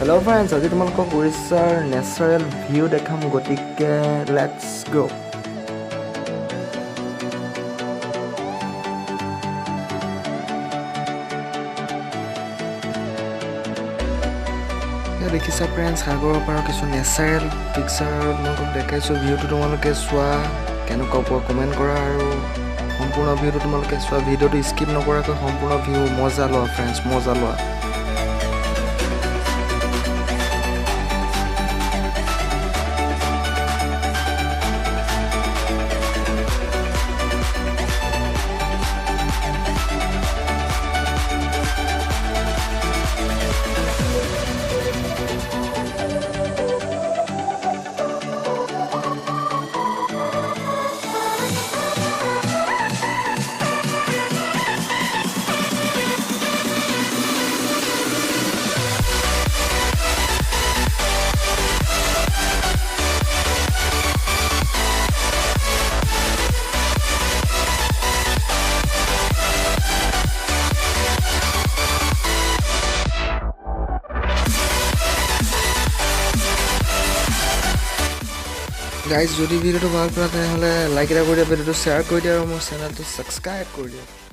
Hello friends, আজি তোমালোকক উৰিষ্যাৰ নেচাৰেল ভিউ দেখাম গতিকে লেটস গো। দেখিছা ফ্ৰেণ্ডছ, সাগৰৰ পৰা কিছু নেচাৰেল পিকচাৰ তোমালোকক দেখাইছোঁ। ভিউটো তোমালোকে চোৱা, কেনেকুৱা পোৱা কমেণ্ট কৰা আৰু সম্পূৰ্ণ ভিউটো তোমালোকে চোৱা। ভিডিঅ'টো স্কিপ নকৰাকৈ সম্পূৰ্ণ ভিউ মজা লোৱা ফ্ৰেণ্ডছ, মজা লোৱা। গাইজ, যদি ভিডিঅ'টো ভাল পোৱা তেনেহ'লে লাইক এটা কৰি দিয়া, ভিডিঅ'টো শ্বেয়াৰ কৰি দিয়া আৰু মোৰ চেনেলটো ছাবস্ক্ৰাইব কৰি দিয়া।